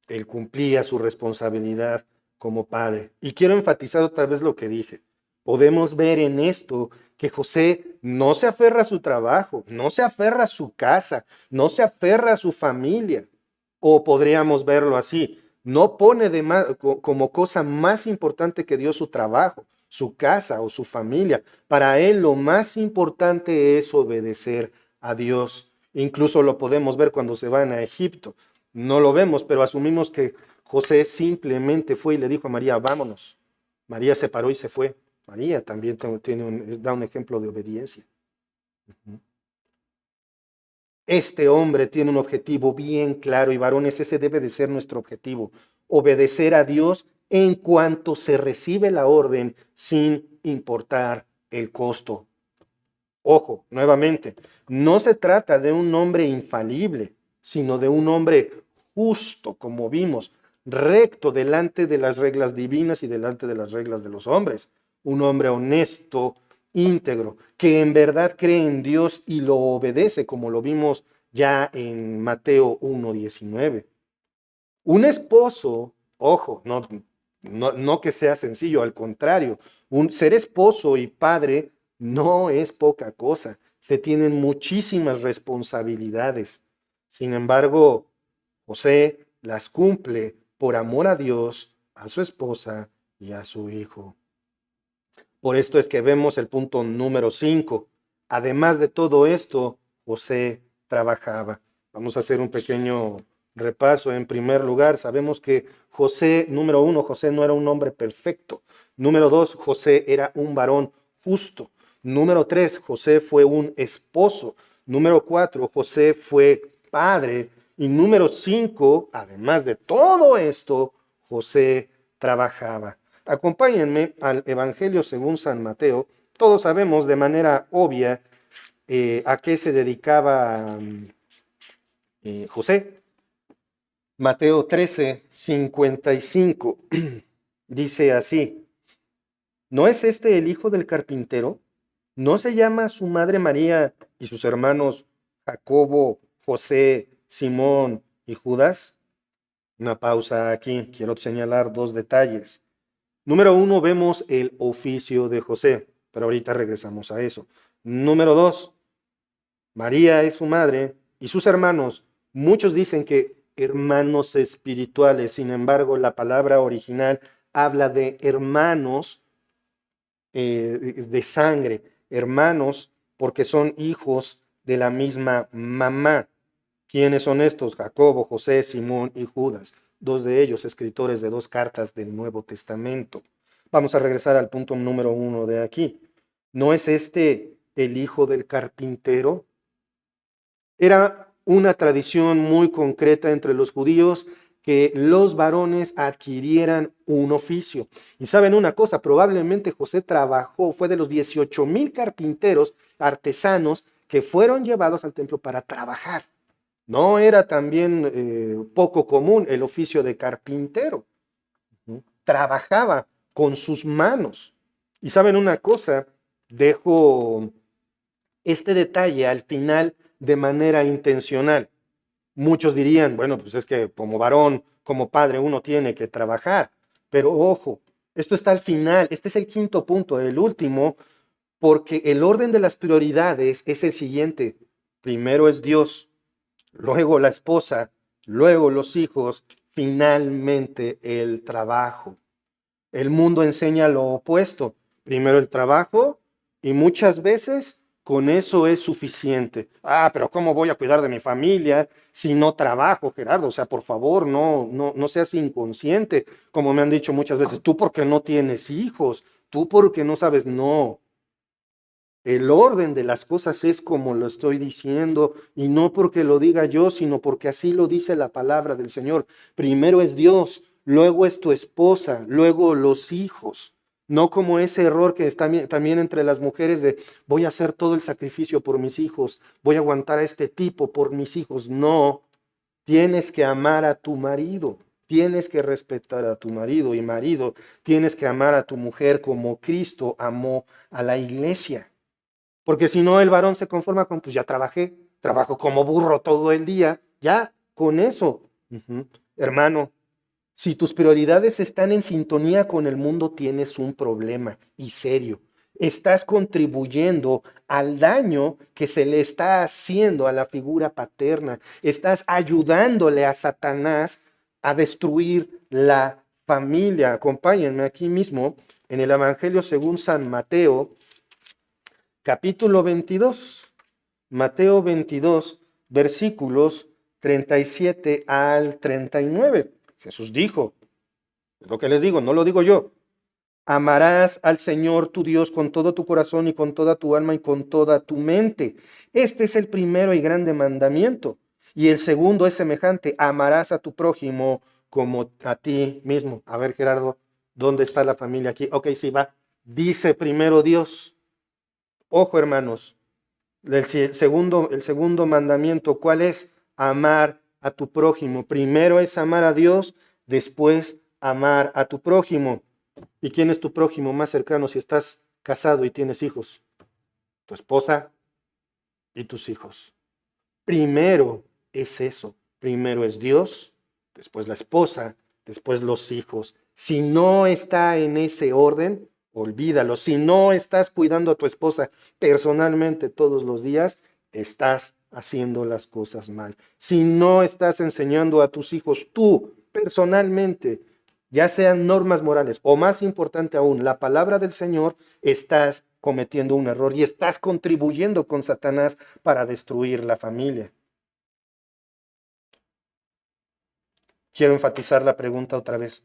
Él cumplía su responsabilidad como padre. Y quiero enfatizar otra vez lo que dije. Podemos ver en esto que José no se aferra a su trabajo, no se aferra a su casa, no se aferra a su familia. O podríamos verlo así: No pone como cosa más importante que Dios su trabajo, su casa o su familia. Para él lo más importante es obedecer a Dios. Incluso lo podemos ver cuando se van a Egipto. No lo vemos, pero asumimos que José simplemente fue y le dijo a María, vámonos. María se paró y se fue. María también da un ejemplo de obediencia. Este hombre tiene un objetivo bien claro y varones, ese debe de ser nuestro objetivo. Obedecer a Dios en cuanto se recibe la orden sin importar el costo. Ojo, nuevamente, no se trata de un hombre infalible, sino de un hombre justo, como vimos, recto delante de las reglas divinas y delante de las reglas de los hombres. Un hombre honesto, íntegro, que en verdad cree en Dios y lo obedece, como lo vimos ya en Mateo 1:19. Un esposo, ojo, no que sea sencillo, al contrario, ser esposo y padre no es poca cosa, se tienen muchísimas responsabilidades. Sin embargo, José las cumple por amor a Dios, a su esposa y a su hijo. Por esto es que vemos el punto número 5. Además de todo esto, José trabajaba. Vamos a hacer un pequeño repaso. En primer lugar, sabemos que José, número 1, José no era un hombre perfecto. Número 2, José era un varón justo. Número 3, José fue un esposo. Número 4, José fue padre. Y número 5, además de todo esto, José trabajaba. Acompáñenme al Evangelio según San Mateo. Todos sabemos de manera obvia a qué se dedicaba José. Mateo 13:55 dice así: ¿No es este el hijo del carpintero? ¿No se llama su madre María y sus hermanos Jacobo, José, Simón y Judas? Una pausa aquí. Quiero señalar dos detalles. Número 1, vemos el oficio de José, pero ahorita regresamos a eso. Número 2, María es su madre y sus hermanos. Muchos dicen que hermanos espirituales, sin embargo, la palabra original habla de hermanos de sangre, hermanos porque son hijos de la misma mamá. ¿Quiénes son estos? Jacobo, José, Simón y Judas, dos de ellos escritores de dos cartas del Nuevo Testamento. Vamos a regresar al punto número 1 de aquí. ¿No es este el hijo del carpintero? Era una tradición muy concreta entre los judíos que los varones adquirieran un oficio. Y saben una cosa, probablemente José fue de los 18,000 carpinteros artesanos que fueron llevados al templo para trabajar. No era también poco común el oficio de carpintero. Trabajaba con sus manos. Y saben una cosa, dejo este detalle al final de manera intencional. Muchos dirían, bueno, pues es que como varón, como padre, uno tiene que trabajar. Pero ojo, esto está al final, este es el quinto punto, el último, porque el orden de las prioridades es el siguiente. Primero es Dios, luego la esposa, luego los hijos, finalmente el trabajo. El mundo enseña lo opuesto. Primero el trabajo y muchas veces con eso es suficiente. Ah, pero ¿cómo voy a cuidar de mi familia si no trabajo, Gerardo? O sea, por favor, no seas inconsciente. Como me han dicho muchas veces, tú porque no tienes hijos, tú porque no sabes, no. El orden de las cosas es como lo estoy diciendo, y no porque lo diga yo, sino porque así lo dice la palabra del Señor. Primero es Dios, luego es tu esposa, luego los hijos. No como ese error que está también entre las mujeres de voy a hacer todo el sacrificio por mis hijos, voy a aguantar a este tipo por mis hijos. No, tienes que amar a tu marido, tienes que respetar a tu marido y marido, tienes que amar a tu mujer como Cristo amó a la iglesia. Porque si no, el varón se conforma con, pues ya trabajé, trabajo como burro todo el día, ya con eso. Hermano, si tus prioridades están en sintonía con el mundo, tienes un problema y serio. Estás contribuyendo al daño que se le está haciendo a la figura paterna. Estás ayudándole a Satanás a destruir la familia. Acompáñenme aquí mismo en el Evangelio según San Mateo, capítulo 22. Mateo 22, versículos 37 al 39. Jesús dijo, es lo que les digo, no lo digo yo. Amarás al Señor tu Dios con todo tu corazón y con toda tu alma y con toda tu mente. Este es el primero y grande mandamiento. Y el segundo es semejante, amarás a tu prójimo como a ti mismo. A ver, Gerardo, ¿dónde está la familia aquí? Ok, sí, va. Dice primero Dios. Ojo, hermanos, el segundo mandamiento, ¿cuál es? Amar a tu prójimo. Primero es amar a Dios, después amar a tu prójimo. ¿Y quién es tu prójimo más cercano si estás casado y tienes hijos? Tu esposa y tus hijos. Primero es eso. Primero es Dios, después la esposa, después los hijos. Si no está en ese orden, olvídalo. Si no estás cuidando a tu esposa personalmente todos los días, estás haciendo las cosas mal. Si no estás enseñando a tus hijos tú personalmente, ya sean normas morales o más importante aún, la palabra del Señor, estás cometiendo un error y estás contribuyendo con Satanás para destruir la familia. Quiero enfatizar la pregunta otra vez.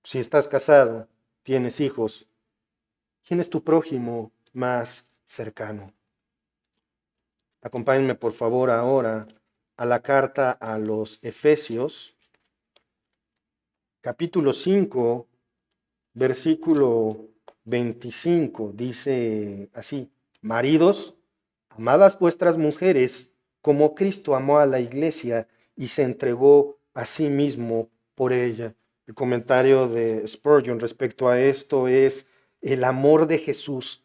Si estás casado, tienes hijos, ¿quién es tu prójimo más cercano? Acompáñenme por favor ahora a la carta a los Efesios, capítulo 5, versículo 25. Dice así: maridos, amad vuestras mujeres como Cristo amó a la iglesia y se entregó a sí mismo por ella. El comentario de Spurgeon respecto a esto es el amor de Jesús.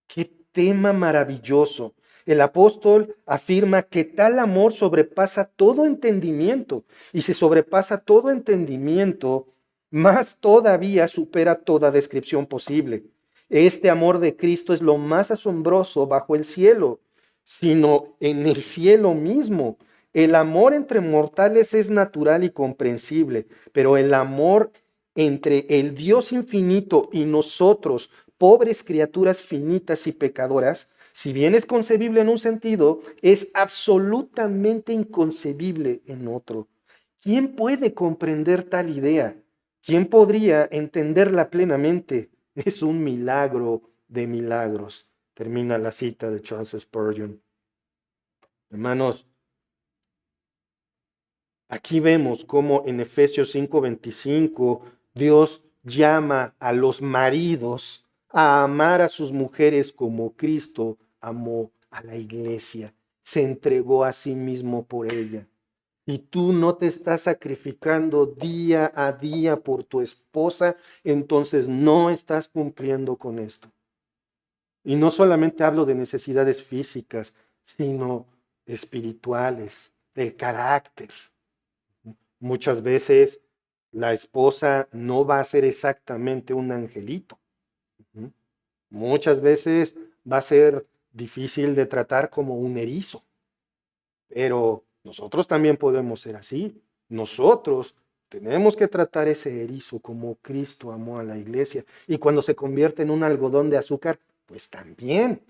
Qué tema maravilloso. El apóstol afirma que tal amor sobrepasa todo entendimiento, y si sobrepasa todo entendimiento, más todavía supera toda descripción posible. Este amor de Cristo es lo más asombroso bajo el cielo, sino en el cielo mismo. El amor entre mortales es natural y comprensible, pero el amor entre el Dios infinito y nosotros, pobres criaturas finitas y pecadoras, si bien es concebible en un sentido, es absolutamente inconcebible en otro. ¿Quién puede comprender tal idea? ¿Quién podría entenderla plenamente? Es un milagro de milagros. Termina la cita de Charles Spurgeon. Hermanos, aquí vemos cómo en Efesios 5:25 Dios llama a los maridos a amar a sus mujeres como Cristo amó a la iglesia. Se entregó a sí mismo por ella. Si tú no te estás sacrificando día a día por tu esposa, entonces no estás cumpliendo con esto. Y no solamente hablo de necesidades físicas, sino espirituales, del carácter. Muchas veces la esposa no va a ser exactamente un angelito. Muchas veces va a ser difícil de tratar como un erizo. Pero nosotros también podemos ser así. Nosotros tenemos que tratar ese erizo como Cristo amó a la iglesia. Y cuando se convierte en un algodón de azúcar, pues también.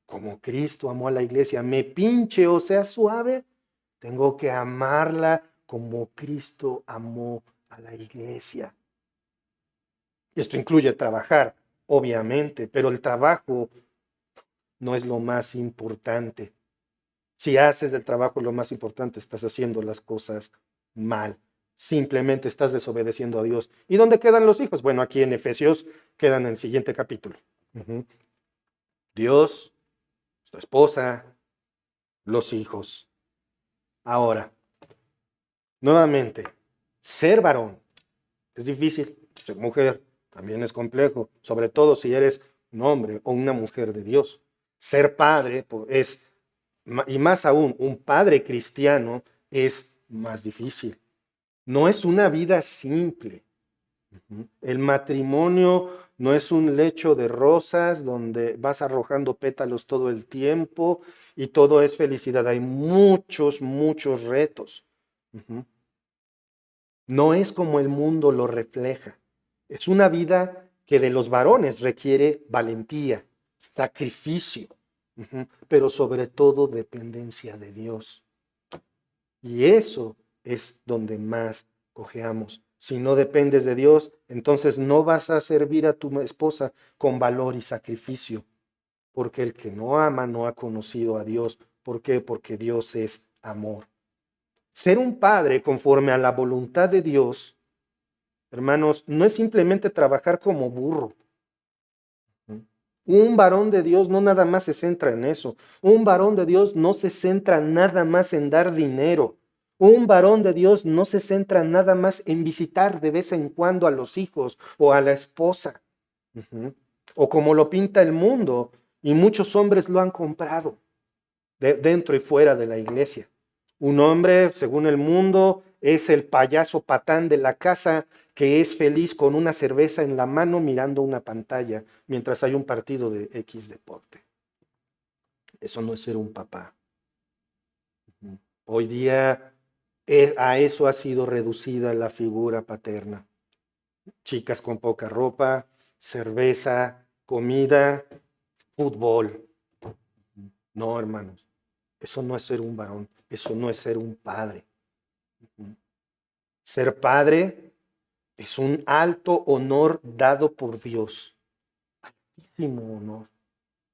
Como Cristo amó a la iglesia. Me pinche o sea suave, tengo que amarla como Cristo amó a la iglesia. Esto incluye trabajar, obviamente, pero el trabajo no es lo más importante. Si haces del trabajo lo más importante, estás haciendo las cosas mal. Simplemente estás desobedeciendo a Dios. ¿Y dónde quedan los hijos? Bueno, aquí en Efesios quedan en el siguiente capítulo. Dios, tu esposa, los hijos. Ahora, nuevamente, ser varón es difícil, ser mujer también es complejo, sobre todo si eres un hombre o una mujer de Dios. Ser padre es, y más aún, un padre cristiano es más difícil. No es una vida simple. El matrimonio no es un lecho de rosas donde vas arrojando pétalos todo el tiempo y todo es felicidad. Hay muchos, muchos retos. No es como el mundo lo refleja. Es una vida que de los varones requiere valentía, sacrificio, pero sobre todo dependencia de Dios. Y eso es donde más cojeamos. Si no dependes de Dios, entonces no vas a servir a tu esposa con valor y sacrificio, porque el que no ama no ha conocido a Dios. ¿Por qué? Porque Dios es amor. Ser un padre conforme a la voluntad de Dios, hermanos, no es simplemente trabajar como burro. Un varón de Dios no nada más se centra en eso. Un varón de Dios no se centra nada más en dar dinero. Un varón de Dios no se centra nada más en visitar de vez en cuando a los hijos o a la esposa. O como lo pinta el mundo, y muchos hombres lo han comprado dentro y fuera de la iglesia. Un hombre, según el mundo, es el payaso patán de la casa que es feliz con una cerveza en la mano mirando una pantalla mientras hay un partido de X deporte. Eso no es ser un papá. Hoy día a eso ha sido reducida la figura paterna. Chicas con poca ropa, cerveza, comida, fútbol. No, hermanos, eso no es ser un varón, eso no es ser un padre. Ser padre es un alto honor dado por Dios. Altísimo honor.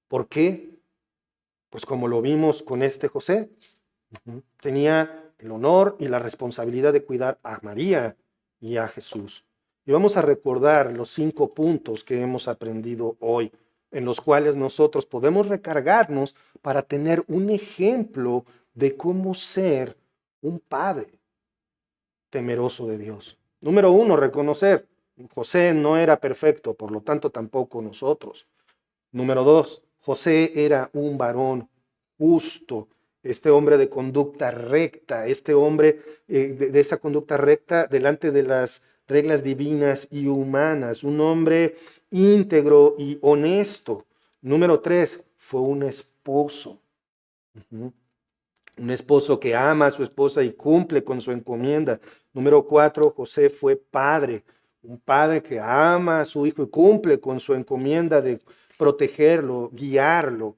¿Por qué? Pues como lo vimos con este José, tenía el honor y la responsabilidad de cuidar a María y a Jesús. Y vamos a recordar los 5 puntos que hemos aprendido hoy, en los cuales nosotros podemos recargarnos para tener un ejemplo de cómo ser un padre temeroso de Dios. Número 1, reconocer, José no era perfecto, por lo tanto tampoco nosotros. Número 2, José era un varón justo, este hombre de conducta recta, este hombre de esa conducta recta delante de las reglas divinas y humanas, un hombre íntegro y honesto. Número 3, fue un esposo. Un esposo que ama a su esposa y cumple con su encomienda. Número 4, José fue padre, un padre que ama a su hijo y cumple con su encomienda de protegerlo, guiarlo.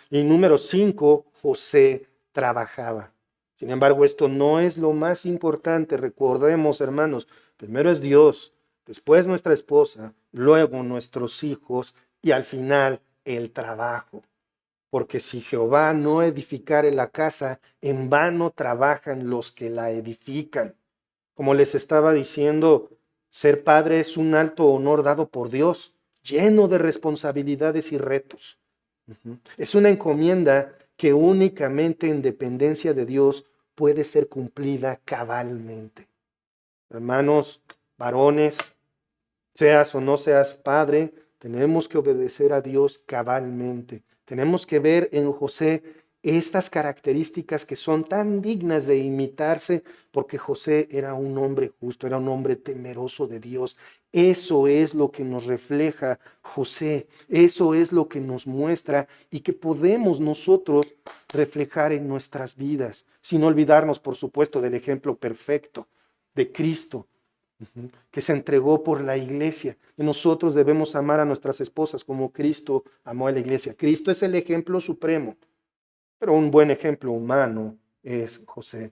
Y número 5, José trabajaba. Sin embargo, esto no es lo más importante. Recordemos, hermanos, primero es Dios, después nuestra esposa, luego nuestros hijos y al final el trabajo. Porque si Jehová no edificare la casa, en vano trabajan los que la edifican. Como les estaba diciendo, ser padre es un alto honor dado por Dios, lleno de responsabilidades y retos. Es una encomienda que únicamente en dependencia de Dios puede ser cumplida cabalmente. Hermanos, varones, seas o no seas padre, tenemos que obedecer a Dios cabalmente. Tenemos que ver en José estas características que son tan dignas de imitarse, porque José era un hombre justo, era un hombre temeroso de Dios. Eso es lo que nos refleja José, eso es lo que nos muestra y que podemos nosotros reflejar en nuestras vidas, sin olvidarnos, por supuesto, del ejemplo perfecto de Cristo, que se entregó por la iglesia. Y nosotros debemos amar a nuestras esposas como Cristo amó a la iglesia. Cristo es el ejemplo supremo, pero un buen ejemplo humano es José.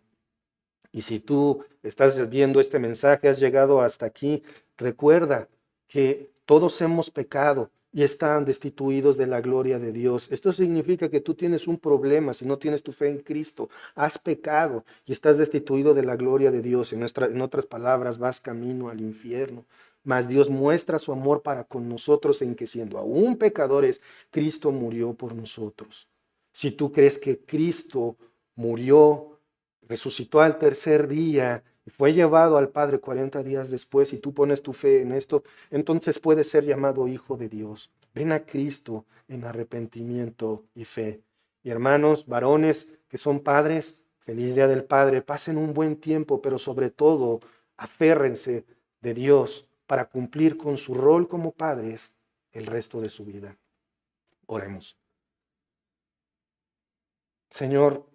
Y si tú estás viendo este mensaje, has llegado hasta aquí, recuerda que todos hemos pecado y están destituidos de la gloria de Dios. Esto significa que tú tienes un problema si no tienes tu fe en Cristo. Has pecado y estás destituido de la gloria de Dios. En otras palabras, vas camino al infierno. Mas Dios muestra su amor para con nosotros en que siendo aún pecadores, Cristo murió por nosotros. Si tú crees que Cristo murió, resucitó al tercer día y fue llevado al Padre 40 días después, y tú pones tu fe en esto, entonces puedes ser llamado hijo de Dios. Ven a Cristo en arrepentimiento y fe. Y hermanos, varones que son padres, feliz día del Padre, pasen un buen tiempo, pero sobre todo aférrense de Dios para cumplir con su rol como padres el resto de su vida. Oremos. Señor,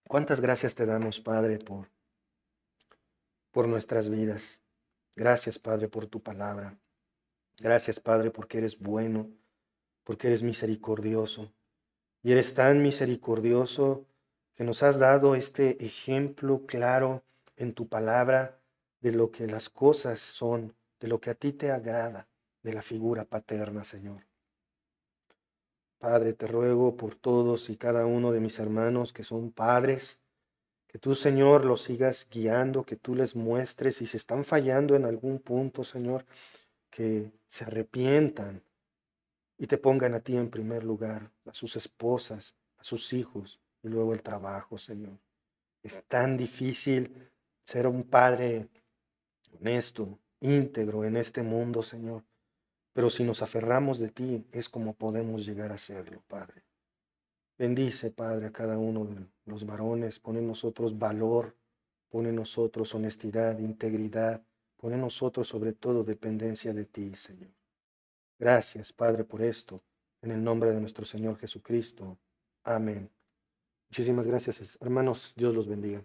Cuántas gracias te damos, Padre, por nuestras vidas. Gracias, Padre, por tu palabra. Gracias, Padre, porque eres bueno, porque eres misericordioso. Y eres tan misericordioso que nos has dado este ejemplo claro en tu palabra de lo que las cosas son, de lo que a ti te agrada, de la figura paterna, Señor. Padre, te ruego por todos y cada uno de mis hermanos que son padres, que tú, Señor, los sigas guiando, que tú les muestres si se están fallando en algún punto, Señor, que se arrepientan y te pongan a ti en primer lugar, a sus esposas, a sus hijos y luego el trabajo, Señor. Es tan difícil ser un padre honesto, íntegro en este mundo, Señor. Pero si nos aferramos de ti, es como podemos llegar a serlo, Padre. Bendice, Padre, a cada uno de los varones. Pone en nosotros valor, pone en nosotros honestidad, integridad. Pone en nosotros sobre todo dependencia de ti, Señor. Gracias, Padre, por esto. En el nombre de nuestro Señor Jesucristo. Amén. Muchísimas gracias, hermanos. Dios los bendiga.